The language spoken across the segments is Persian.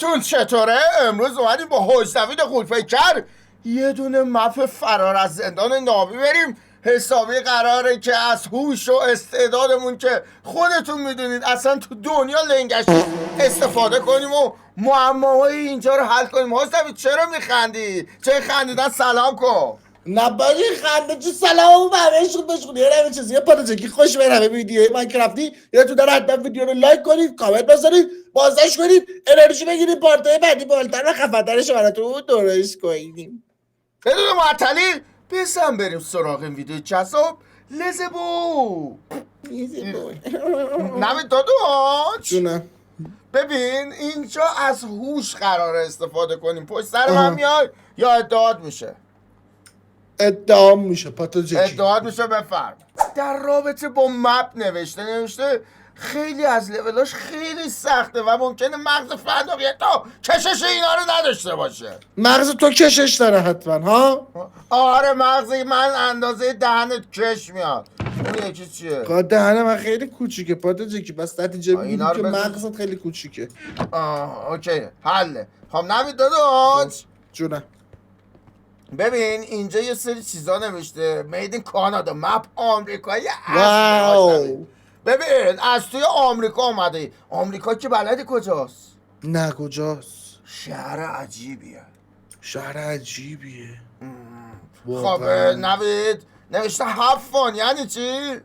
حالتون چطوره؟ امروز اومدیم با حوج‌نوید غول‌پیکر یه دونه مپ فرار از زندان نابی بریم. حسابی قراره که از هوش و استعدادمون که خودتون میدونید اصلا تو دنیا لنگش استفاده کنیم و معماهای اینجا رو حل کنیم. حوج‌نوید چرا میخندی؟ چه خندیدن سلام کن. نبایی خنده چه سلام همهشون بشکن یه همه چیزی یه پادوچکی خوش بر همه ویدیوهای ماینکرافتی یا تو در حتما ویدیو رو لایک کنید، کامنت بذارید، بازداشت کنید، انرژی بگیرید، پارتای بعدی بالتر و خفترش براتون درست کنیم. بدون معطلی بزن بریم سراغ این ویدیو جذاب. لزبو نوید داداش جونم ببین اینجا از هوش قراره استفاده کنیم. پشت سر من میای یا ادعاد میشه؟ ادعام میشه پاتوچکی ادعاد میشه. بفرم. در رابطه با مپ نوشته خیلی از لولاش خیلی سخته و ممکنه مغز فندقی تا کشش اینا رو نداشته باشه. مغز تو کشش داره حتما ها؟ آره مغز من اندازه دهنت کش میاد. اون یکی چیه؟ دهن من خیلی کوچیکه پاتوچکی، بس نتیجه میگیریم که بزن. مغزت خیلی کوچیکه. اوکی حله. خب نوید داداش جونم ببین اینجا یه سری چیزا نوشته مید این کانادا، مپ آمریکایی واو. ببین از توی آمریکا اومده. آمریکا که بلدی کجاست؟ نه کجاست؟ شهر عجیبیه. شهر عجیبیه. خب نوید نوشته هفت یعنی چی؟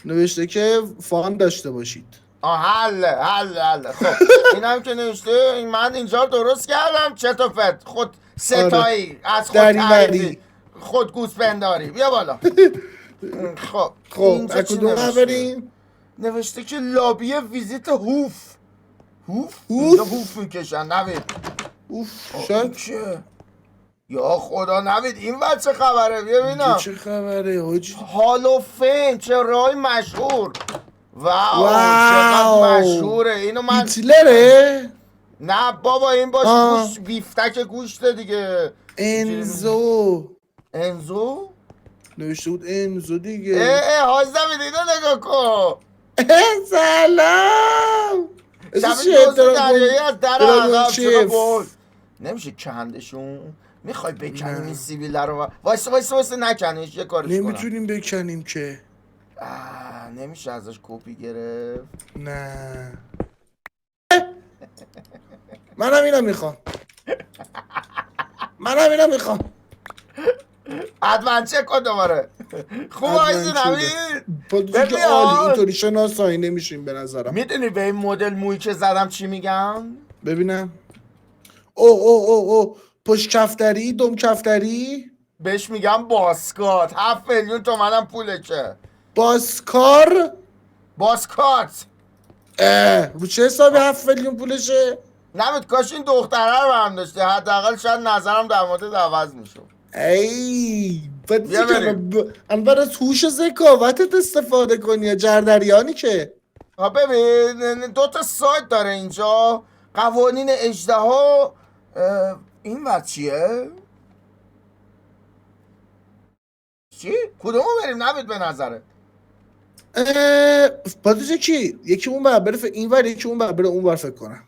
نوشته که فان داشته باشید. حله. خب این هم که نوشته من اینجا درست کردم. چطور خود ستایی از خود تعریفی خود گوسپنداری. بیا بالا. خب اینجا چی نوشته؟ نوشته که لابی ویزیت هوف. اینجا هوف میکشن نوید. شاید یا خدا نوید این وقت چه خبره؟ بیا ببینم چه خبره حاجی. هالو فیم چه رای مشهور. واو چقدر مشهوره. اینو من هیتلره؟ نه بابا این باشه گوش بیفتک گوشته دیگه. انزو نوشته بود انزو دیگه. حوج‌نوید اینو نگاه کن. سلام شبیه دوست دریایی از در عقب شده بود. نمیشه کندشون؟ میخوای بکنیم این سیبیله رو؟ وایسا نکنیش یه کارش کنم. نمیتونیم بکنیم که. نمیشه ازش کپی گرفت؟ نه منم اینو میخوام. ادونچر کن دوباره. خوب آیزی نوید پادوچکی عالی. اینطوری شناسایی نمیشیم به نظرم. میدونی به این مدل مویی که زدم چی میگم؟ ببینم. او پشت کفتری، دم کفتری. بهش میگم باسکات. 7 میلیون تومنم پولشه. باسکات رو چه حسابی 7 میلیون پولشه؟ نمید کاش این دختره رو هم داشته. حداقل شاید نظرم در مورد عوض میشد. ای انبر از هوش ذکاوتت استفاده کنی یا جردریانی که. ببین 2 تا سایت داره اینجا. قوانین اژدها. این وقت چیه؟ چی؟ کدومو بریم نبید به نظره؟ پادوچکی یکی اون بر بره این ور یکی اون بر بره اون ور فکر کنم.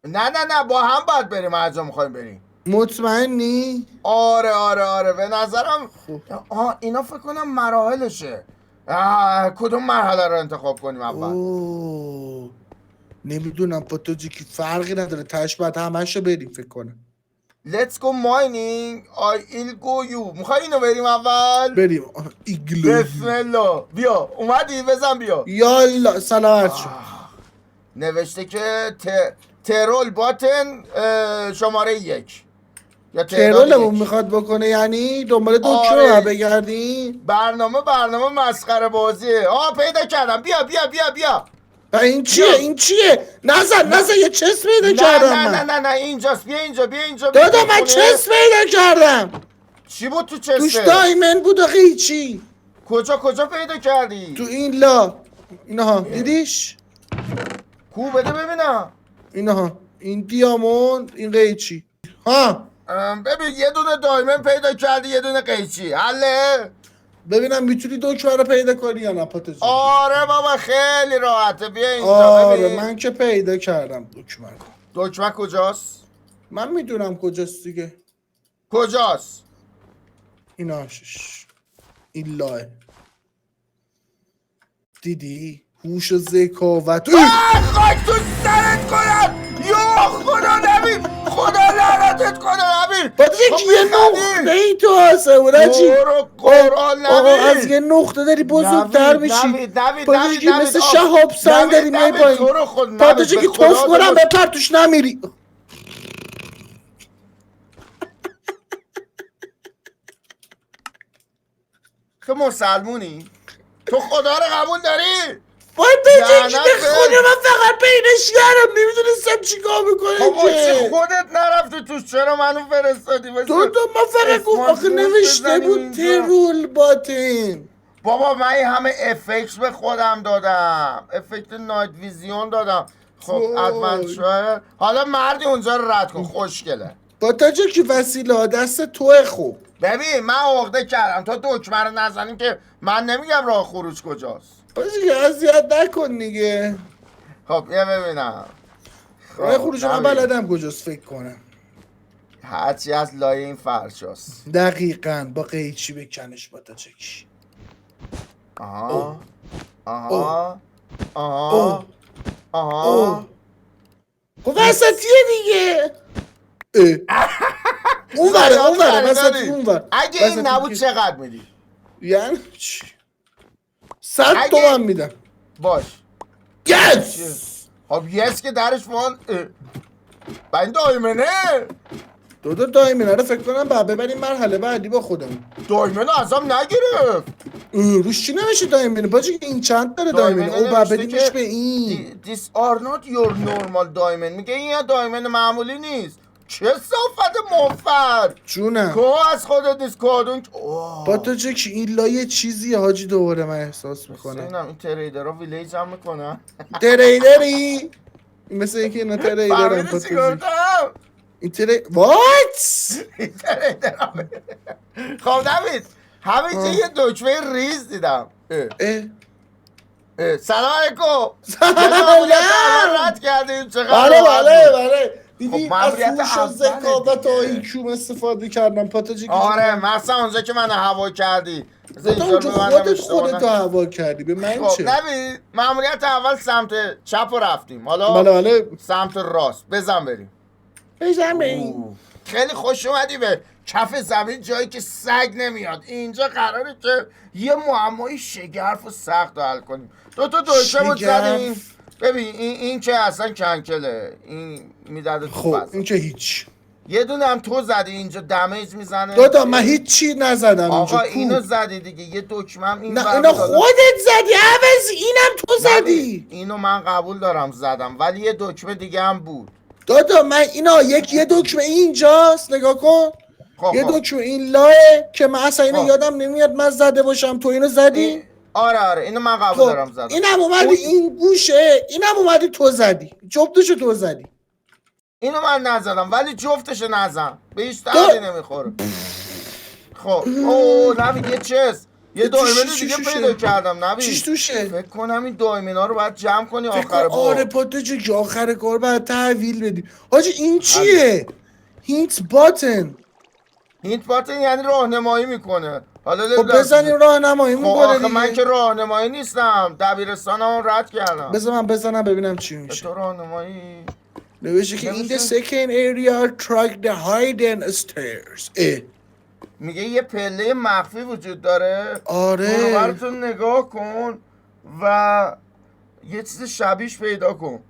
نه با هم باید بریم. هر جا میخوایم بریم. مطمئنی؟ آره به نظرم اینا فکر کنم مراحلشه. کدوم مرحله رو انتخاب کنیم اول؟ نمیدونم پادوچکی فرقی نداره. تاش باید همشو بریم فکر کنم. Let's go mining. I'll go you. میخوای اینو بریم اول؟ بریم. بسم الله. بیا اومدی بزن بیا. یالا سلامت شو. نوشته که ترول باتن شماره 1 یا ترولمون میخواد بکنه یعنی دنبال دکتر رو بگردیم. برنامه مسخره بازیه. پیدا کردم. بیا این چیه؟ نزن یه چست پیدا کردم. نه اینجاست. بیا اینجا دادا من چست پیدا کردم. چی بود تو چسته؟ توش دایمن بود آخه هیچی. کجا پیدا کردی؟ تو این لا اینها دیدیش؟ کو بده ببینم. اینها این دیاموند این قیچی. ببین یه دونه دایمن پیدا کردی یه دونه قیچی. حله؟ ببینم میتونی دکمه رو پیدا کنی یا نه پاتوجی. آره بابا خیلی راحته، بیا اینجا آره ببین. من که پیدا کردم دکمه رو. دکمه کجاست؟ من میدونم کجاست دیگه. کجاست؟ این آشش این لاه دیدی؟ هوش و ذکاوت. خاک تو سرت کنم یا خدا نبید، خدا لعنتت کنه نبید. پاتوجی یه نقطه ای تو هسته چی؟ برو قرآن آقا از نبید. یه نقطه داری بزرگتر میشی. نوید پاتوجی مثل شهاب سنگ داری میای پایین. پاتوجی که توف کنم به پرتوش نمیری. تو مسلمونی؟ تو خدا رو قبول داری؟ پاتوجی به خونه من فقط پیداش کردم نمیدونستم چیکار خب میکنه چه که. خودت نرفتی توش، چرا منو فرستادی؟ تو ما فقط گفت آخه نوشته بود ترول باتن. بابا من این همه افکت به خودم دادم، افکت نایت ویزیون دادم. خب ادونچر حالا مردی اونجا رو رد کن، خوشگله. با تا جا که وسیله ها دست توه. خوب ببین من عقده کردم، تو دکمه رو نزنیم که من نمیگم راه خروج کجاست. باشی که اذیت نکن دیگه. خب یه ببینم راه خروج من بلدم کجاست فکر کنم. هرچی از لایه این فرشاست. دقیقاً با قیچی بکنش با تا چکی. آها آها آها آها. خب وسطیه دیگه. اون وره وسطی اون ور. اگه این نبود چقدر میدی؟ یعنی چی؟ 100 تومن میدم. باش. یس. خب یس که درش فان با این دایمنه. دو دایمنه رو فکر کنم باید ببریم مرحله بعدی با خودمون. دایمنه ازم نگرفت. روش چی نمیشه دایمنه؟ باجی این چند داره دایمنه؟ او باید بدیمش به این. These are not your normal diamond. میگه این یه دایمن معمولی نیست. چه صافت مفر جونم کو از خودت نیست کادون. با تو چه که این لایه چیزیه حاجی دوباره من احساس میکنم. این تریدر ها ویلیج هم میکنن. تریدری؟ مثل اینکه اینا تریدرم فهمیدی چی گفتم؟ این وات؟ این تریدر ها. خب نوید همینجا یه دکمه ریز دیدم. سلام علیکم. سلام. رد کردیم بله دیدی خب از هوش و ذکاوت و ایکیوم استفاده کردم پاتوجی. آره مثلا اونجا که من هوا کردی اونجا خودت هوا کردی به من چه؟ نبید ماموریت اول سمت چپ رو رفتیم، حالا بله سمت راست بزن بریم. خیلی خوش اومدی به کف زمین، جایی که سگ نمیاد. اینجا قراره که یه معمای شگرف و سخت رو حل کنیم. دو دوشه بود زدیم. ببین این که اصلا کنکله، این میداده تو خب این که هیچ. یه دونه هم تو زدی اینجا دمیج میزنه. دادا من هیچی نزدم اینجا. آقا اینو زدی دیگه، یه دکمم این نه اینو خودت زدی عوض، اینم تو زدی. اینو من قبول دارم زدم ولی یه دکمه دیگه هم بود. دادا من اینا یه دکمه اینجاست نگاه کن. یه دکمه این لاه که من اصلا اینو یادم نمیاد من زده باشم، تو اینو زدی؟ آره اینو من قبول دارم زدم. اینم اومدی این گوشه، اینم اومدی تو زدی، جفتشو تو زدی. اینو من نزدم ولی جفتشو نزدم، به هیچ دردی نمیخوره. خب نبید یه چیز یه دایمن دیگه پیدا کردم. نبید چیش توشه؟ فکر کنم این دایمنا رو باید جمع کنی آخر بار. آره پاتوجی که آخر کار باید تحویل بدی. حاجی این چیه؟ هینت باتن یعنی راهنمایی میکنه. حالا خب بزنیم راهنمایی میکنه آخه دیگه. من که راهنمایی نیستم، دبیرستانم رد کردم. بذار من بزنم ببینم چی میشه. تو راهنمایی نوشته که in the second area track the hidden stairs. میگه یه پله مخفی وجود داره. آره براتون نگاه کن و یه چیز شبیش پیدا کن.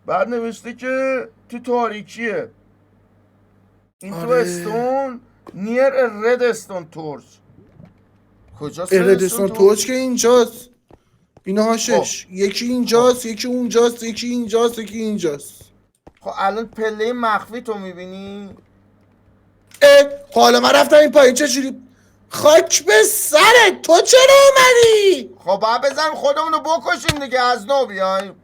بعد نوشته که تو تاریکیه. این تو استون نیر ردستون تورچ. کجاست ردستون تورچ؟ که اینجاست. اینا هاشش یکی اینجاست یکی اونجاست یکی اینجاست یکی اینجاست. خب الان پله مخفی تو میبینی؟ حالا من رفتم این پایین چجوری؟ خاک به سرت، تو چرا اومدی؟ خب باید بزنیم خودمونو بکشیم دیگه، از نو بیایم.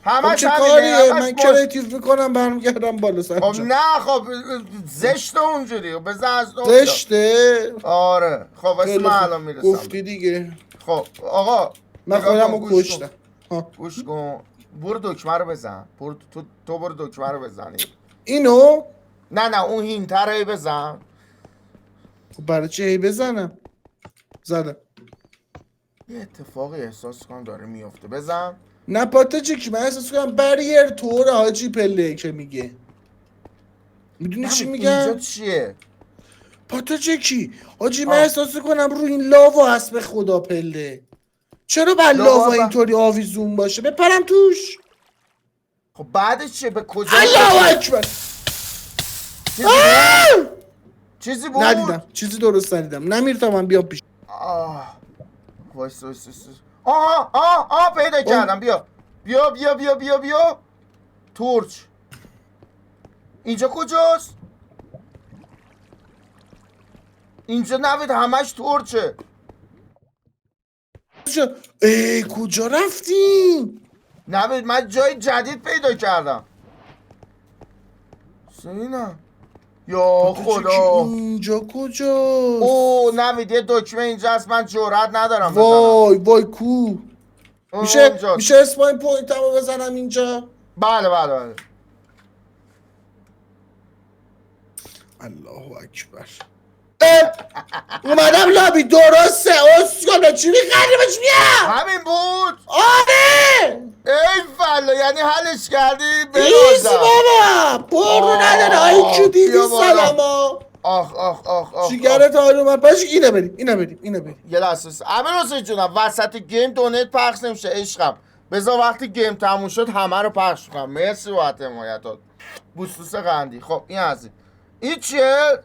همش چه همینه، کاریه؟ همش من مش- کریتیو میکنم برمیگردم بالا خب سرجا. نه خب زشته اونجوری بزن از نو. زشته. آره خب اسم خیلی من خوب. الان میرسم. گفتی دیگه. خب آقا من نگاه خودم کن، رو گوش کن. کشتم. ها. گوش کن، برو دکمه رو بزن. تو برو دکمه رو بزنی. اینو نه اون هینتر رو بزن. خب برای چی هی بزنم؟ زدم. یه اتفاقی احساس کنم داره میفته، بزن. نه پاتاچکی، من احساس کنم بریر طوره حاجی پله که میگه. میدونی چی اینجا میگم؟ چیه؟ پاتاچکی حاجی من آه. احساس کنم رو این لاوا هست به خدا پله. چرا بر لاوا اینطوری آویزون باشه؟ بپرم توش. خب بعدش چیه؟ به کجا الله میرسه؟ اکبر. چیزی بود؟ ندیدم چیزی درست ندیدم. نمیر تا من بیام پیش. وایس. پیدا کردم. بیا تورچ. اینجا کجاست؟ اینجا نوید همش تورچه. ای کجا رفتیم؟ نوید من جای جدید پیدا کردم. سینا یا خدا. اینجا کجاست؟ او نوید یه دکمه اینجا هست، من جرئت ندارم بزنم. وای کو میشه اسپاین پوینت رو بزنم اینجا؟ بله. الله اکبر. اومدم لابی درسته. اسکالا چی میخندی بچ بیا؟ همین بود. آره ای فلا، یعنی حلش کردی؟ ایز بابا برو نداره. آی که دیدی بیا بالا. سلاما. آخ جیگرت حال اومد. باش اینه بریم. یه لحظه امیر حسین جونم، وسط گیم دونیت پخش نمیشه عشقم. بذار وقتی گیم تموم شد همه رو پخش کنم. مرسی بابت حمایتات. بوستوس قندی. خب این از این چیه؟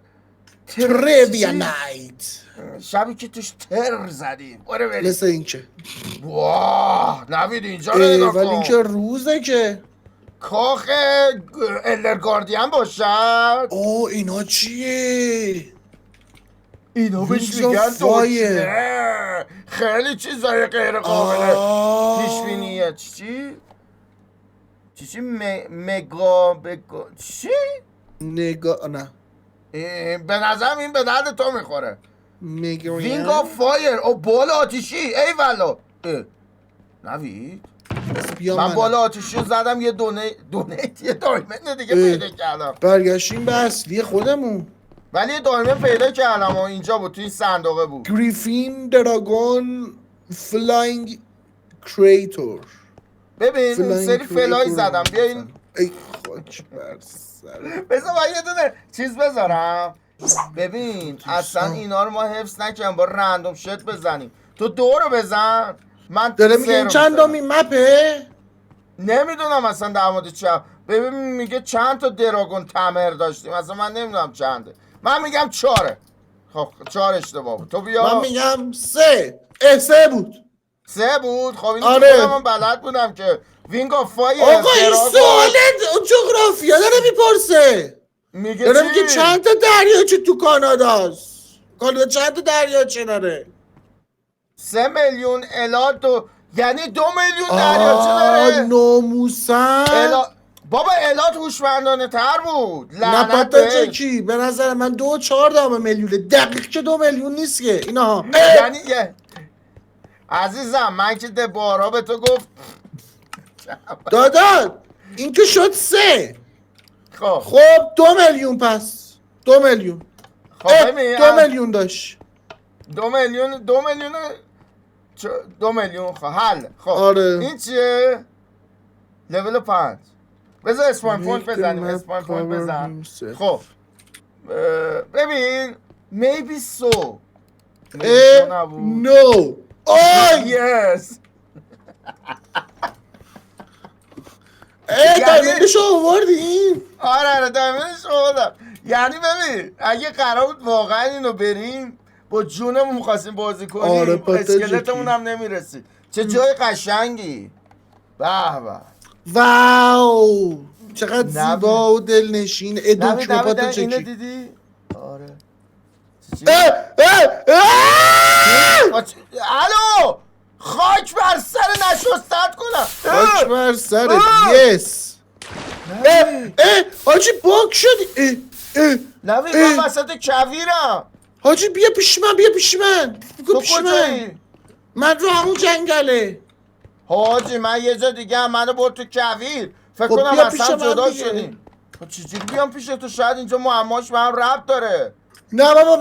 تریویا نایت. شبی که توش تر زدیم. برو بریم. مثل این که واه نوید اینجا رو نگاه ولی این کن. که روزه که کاخ الدر گاردین باشد. اینا چیه؟ اینا بهش Wings میگن of Fire. دکمه. خیلی چیزای غیر قابل پیش بینیه. چی مگا چی؟ نگاه نه به نظرم این به درد تو میخوره. میگم وینگ آف فایر. او بال آتیشی. ای والا نوید من بال آتیشی رو زدم. یه دونیت یه دایمند دیگه پیدا کردم. برگشتیم به اصلی خودمون. ولی یه دایمند پیدا کردم و اینجا بود، تو این صندوقه بود. گریفین دراگون فلاینگ کریتور. ببین اون سری فلای زدم. بیا این ای خاک بر سر. بذار من یه دونه چیز بذارم. ببین اصلا اینا رو ما حفظ نکنیم، با رندوم شت بزنیم. تو دو رو بزن، من داره میگه این چند دومی مپه؟ نمیدونم اصلا در مورد چه. ببین میگه چند تا دراگون تمر داشتیم، اصلا من نمیدونم چنده. من میگم 4. خب 4 اشتباه بود. تو بیا. من میگم 3. 3 بود. 3 بود. خب اینو آره. خودم بلد بودم که وینگ آف فایر. آقا این سوال جغرافیا داره میپرسه. میگه داره چی؟ میگه چند تا دریاچه تو کاناداست. کانادا چند تا دریاچه داره؟ 3 میلیون الا دو، یعنی 2 میلیون دریاچه داره. ناموسن. بابا الات هوشمندانه تر بود. نه لعنت پتا بهش. چکی به نظر من 2.4 میلیونه. دقیق که 2 میلیون نیست که اینا. یعنی عزیزم من که بارا به تو گفت دادا این که شد 3. خب 2 میلیون پس 2 میلیون. خب ببین 2 میلیون داشت. 2 میلیون 2 میلیون. خب حل. خب آره. این چیه؟ لول 5. بذار اسپاین پوینت بزنیم. اسپاین پوینت بزن. خب ببین maybe so. نو. Yes. دایمندشو آوردیم. آره دایمندشو آوردم. یعنی ببین اگه قرار بود واقعا اینو بریم با جونمون می‌خواستیم بازی کنیم. آره اسکلتمون هم نمیرسید. چه جای قشنگی. به به. واو چقدر زیبا و دلنشین. ادوک پاتا چکی. اینو دیدی؟ آره. الو خاک بر سر نشستت کنم. خاک بر سرت. یس. حاجی باک شدی. نوید من وسط کویرم. حاجی بیا پیش من، بیا پیش من. تو پیش من. کجایی؟ من رو همون جنگله. حاجی من یه جا دیگه هم منو برد تو کویر. فکر خب کنم بیا پیش اصلا من جدا دیگه. شدیم. خب چجوری بیام پیش تو؟ شاید اینجا معماش به هم ربط داره. نه بابا